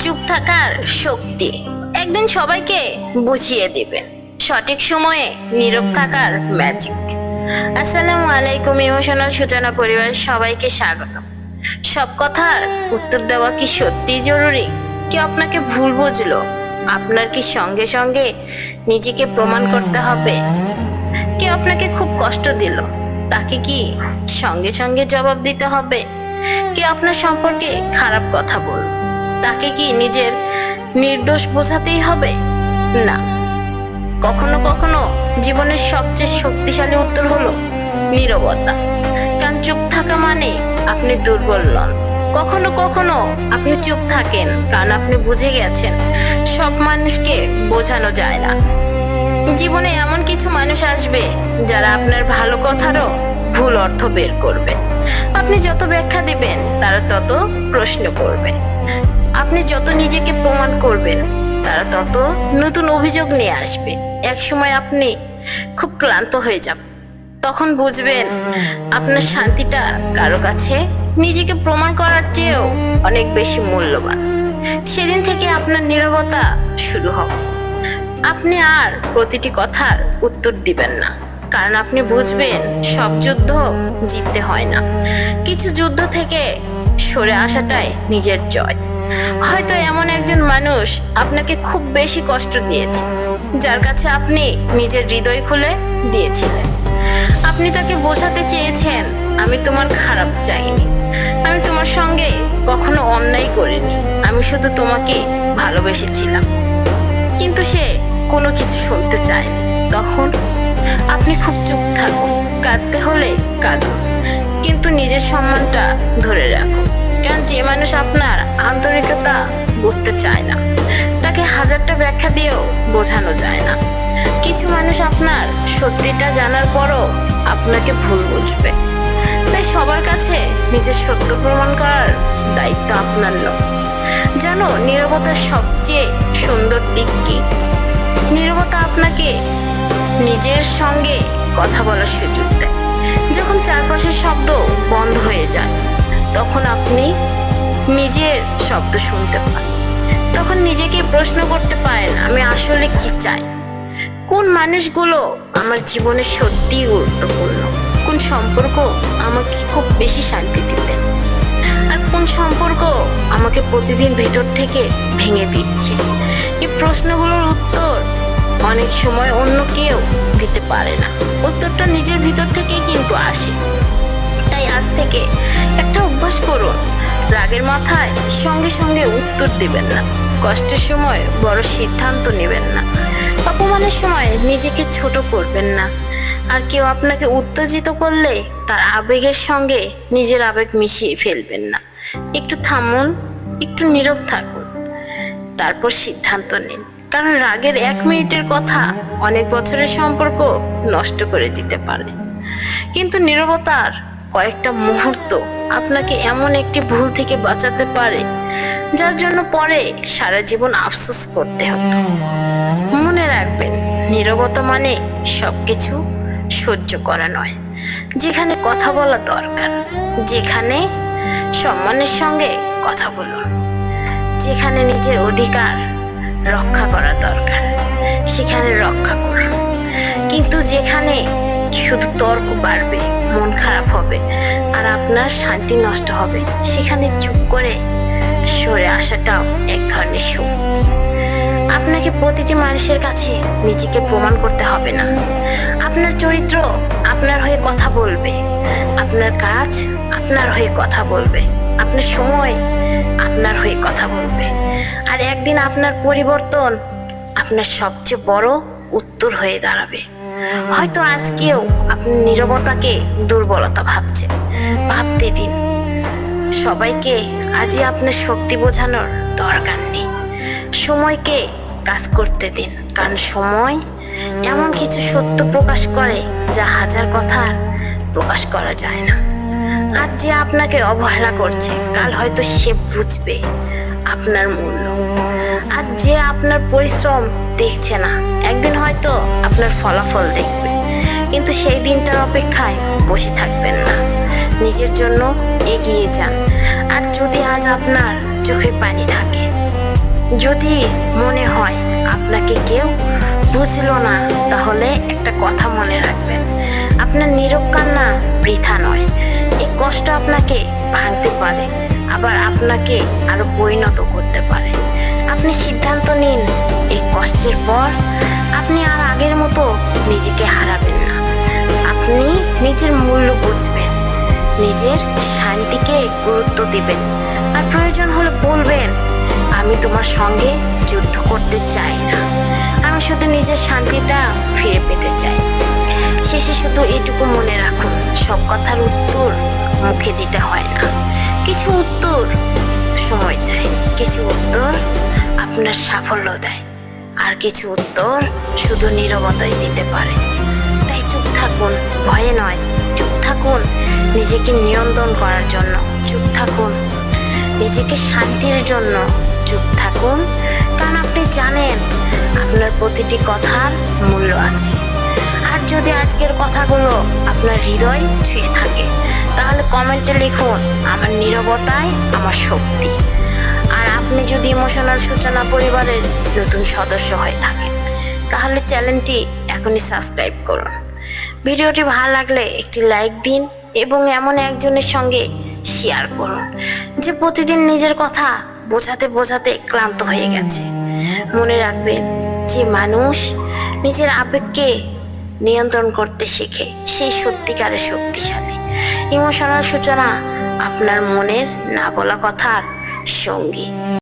চুপ থাকার শক্তি একদিন সবাইকে বুঝিয়ে দিবেন। সঠিক সময়ে নীরব থাকার ম্যাজিক। আসসালামু আলাইকুম ইমোশনাল সূচনা পরিবারের সবাইকে স্বাগত। সব কথার উত্তর দেওয়া কি সত্যি জরুরি? কেউ আপনাকে ভুল বুঝলো, আপনার কি সঙ্গে সঙ্গে নিজেকে প্রমাণ করতে হবে? কেউ আপনাকে খুব কষ্ট দিল, তাকে কি সঙ্গে সঙ্গে জবাব দিতে হবে? কেউ আপনার সম্পর্কে খারাপ কথা বলল, তাকে কি নিজের নির্দোষ বোঝাতেই হবে? না, কখনো কখনো জীবনের সবচেয়ে শক্তিশালী উত্তর হলো নীরবতা। কারণ চুপ থাকা মানে আপনি দুর্বল নন। কখনো কখনো আপনি চুপ থাকেন কারণ আপনি বুঝে গেছেন সব মানুষকে বোঝানো যায় না। জীবনে এমন কিছু মানুষ আসবে যারা আপনার ভালো কথারও ভুল অর্থ বের করবে। আপনি যত ব্যাখ্যা দিবেন তারা তত প্রশ্ন করবে। আপনি যত নিজেকে প্রমাণ করবেন তারা তত নতুন অভিযোগ নিয়ে আসবে। এক সময় আপনি খুব ক্লান্ত হয়ে যাবেন, তখন বুঝবেন আপনার শান্তিটা কারো কাছে নিজেকে প্রমাণ করার চেয়েও অনেক বেশি মূল্যবান। সেদিন থেকে আপনার নীরবতা শুরু হবে। আপনি আর প্রতিটি কথার উত্তর দিবেন না, কারণ আপনি বুঝবেন সব যুদ্ধ জিততে হয় না। কিছু যুদ্ধ থেকে সরে আসাটাই নিজের জয়। হয়তো এমন একজন মানুষ আপনাকে খুব বেশি কষ্ট দিয়েছে, যার কাছে আপনি নিজের হৃদয় খুলে দিয়েছিলেন। আপনি তাকে বোঝাতে চেয়েছেন, আমি তোমার খারাপ চাইনি, আমি তোমার সঙ্গে কখনো অন্যায় করিনি, আমি শুধু তোমাকে ভালোবেসেছিলাম। কিন্তু সে কোনো কিছু শুনতে চায়নি। তখন আপনি খুব চুপ থাকুন, কাঁদতে হলে কাঁদুন, কিন্তু নিজের সম্মানটা ধরে রাখুন। কারণ যে মানুষ আপনার আন্তরিকতা বুঝতে চায় না, তাকে হাজারটা ব্যাখ্যা দিয়েও বোঝানো যায় না। কিছু মানুষ আপনার সত্যিটা জানার পরও আপনাকে ভুল বুঝবে। তাই সবার কাছে নিজের সত্য প্রমাণ করার দায়িত্ব আপনার নয়। জানো, নীরবতার সবচেয়ে সুন্দর দিক কি? নীরবতা আপনাকে নিজের সঙ্গে কথা বলার সুযোগ দেয়। যখন চারপাশের শব্দ বন্ধ হয়ে যায়, তখন আপনি নিজের শব্দ শুনতে পান। তখন নিজেকে প্রশ্ন করতে পারেন, আমি আসলে কি চাই? কোন মানুষগুলো আমার জীবনে সত্যিই গুরুত্বপূর্ণ? কোন সম্পর্ক আমাকে খুব বেশি শান্তি দিবে? আর কোন সম্পর্ক আমাকে প্রতিদিন ভেতর থেকে ভেঙে দিচ্ছে? এই প্রশ্নগুলোর উত্তর অনেক সময় অন্য কেউ দিতে পারে না। উত্তরটা নিজের ভিতর থেকেই কিন্তু আসে। তাই আজ থেকে একটা অভ্যাস করুন, রাগের মাথায় সঙ্গে সঙ্গে উত্তর দিবেন না, কষ্টের সময় বড় সিদ্ধান্ত নেবেন না, অপমানের সময় নিজেকে ছোট করবেন না। আর কেউ আপনাকে উত্তেজিত করলে তার আবেগের সঙ্গে নিজের আবেগ মিশিয়ে ফেলবেন না। একটু থামুন, একটু নীরব থাকুন, তারপর সিদ্ধান্ত নিন। কারণ রাগের 1 মিনিটের কথা অনেক বছরের সম্পর্ক নষ্ট করে দিতে পারে। কিন্তু নীরবতার কয়েকটা মুহূর্ত আপনাকে এমন একটি ভুল থেকে বাঁচাতে পারে যার জন্য পরে সারা জীবন আফসোস করতে হতো। মনে রাখবেন, নীরবতা মানে সবকিছু সহ্য করা নয়। যেখানে কথা বলা দরকার, যেখানে সম্মানের সঙ্গে কথা বলুন, যেখানে নিজের অধিকার রক্ষা করা দরকার সেখানে রক্ষা করুন। কিন্তু যেখানে শুধু তর্ক বাড়বে, মন খারাপ হবে আর আপনার শান্তি নষ্ট হবে, সেখানে চুপ করে সরে আসাটাও এক ধরনের শক্তি। আপনাকে প্রতিটি মানুষের কাছে নিজেকে প্রমাণ করতে হবে না। আপনার চরিত্র আপনার হয়ে কথা বলবে, আপনার কাজ আপনার হয়ে কথা বলবে, আপনার সময় আপনার হয়ে কথা বলবে। আর একদিন আপনার পরিবর্তন আপনার সবচেয়ে বড় উত্তর হয়ে দাঁড়াবে। হয়তো আজকেও আপনি নীরবতাকে দুর্বলতা ভাবছেন, ভাবতে দিন। সবাইকে আজই আপনার শক্তি বোঝানোর দরকার নেই। সময়কে কাজ করতে দিন, কারণ সময় এমন কিছু সত্য প্রকাশ করে যা হাজার কথার প্রকাশ করা যায় না। আজ যে আপনাকে অবহেলা করছে, কাল হয়তো সে বুঝবে আপনার মূল্য। আজ যে আপনার পরিশ্রম দেখছে না, একদিন হয়তো আপনার ফলাফল দেখবে। কিন্তু সেই দিনটার অপেক্ষায় বসে থাকবেন না, নিজের জন্য এগিয়ে যান। আর যদি আজ আপনার চোখে পানি থাকে, যদি মনে হয় আপনাকে কেউ বুঝলো না, তাহলে একটা কথা মনে রাখবেন, আপনার নীরব কান্না বৃথা নয়। এই কষ্ট আপনাকে ভাঙতে পারে, আবার আপনাকে আরো পরিণত করতে পারে। আপনি সিদ্ধান্ত নিন, এই কষ্টের পর আপনি আর আগের মতো নিজেকে হারাবেন না। আপনি নিজের মূল্য বুঝবেন, নিজের শান্তিকে গুরুত্ব দিবেন, আর প্রয়োজন হলে বলবেন, আমি তোমার সঙ্গে যুদ্ধ করতে চাই না, আমি শুধু নিজের শান্তিটা ফিরে পেতে চাই। শেষে শুধু এটুকু মনে রাখুন, সব কথার উত্তর মুখে দিতে হয় না। কিছু উত্তর সময় দেয়, কিছু উত্তর আপনার সাফল্য দেয়, আর কিছু উত্তর শুধু নীরবতাই দিতে পারে। তাই চুপ থাকুন, ভয়ে নয়, চুপ থাকুন নিজেকে নিয়ন্ত্রণ করার জন্য, চুপ থাকুন নিজেকে শান্তির জন্য, চুপ থাকুন কারণ আপনি জানেন আপনার প্রতিটি কথার মূল্য আছে। আর যদি আজকের কথাগুলো আপনার হৃদয় ছুঁয়ে থাকে, তাহলে কমেন্টে লিখুন, আমার নীরবতাই আমার শক্তি। আর আপনি যদি ইমোশনাল সূচনা পরিবারের নতুন সদস্য হয়ে থাকেন, তাহলে চ্যানেলটি এখনই সাবস্ক্রাইব করুন। ভিডিওটি ভালো লাগলে একটি লাইক দিন এবং এমন একজনের সঙ্গে শেয়ার করুন যে প্রতিদিন নিজের কথা বোঝাতে বোঝাতে ক্লান্ত হয়ে গেছে। মনে রাখবেন, যে মানুষ নিজের আবেগকে নিয়ন্ত্রণ করতে শেখে সেই সত্যিকারের শক্তিশালী। ইমোশনাল সূচনা আপনার মনের না বলা কথার সঙ্গী।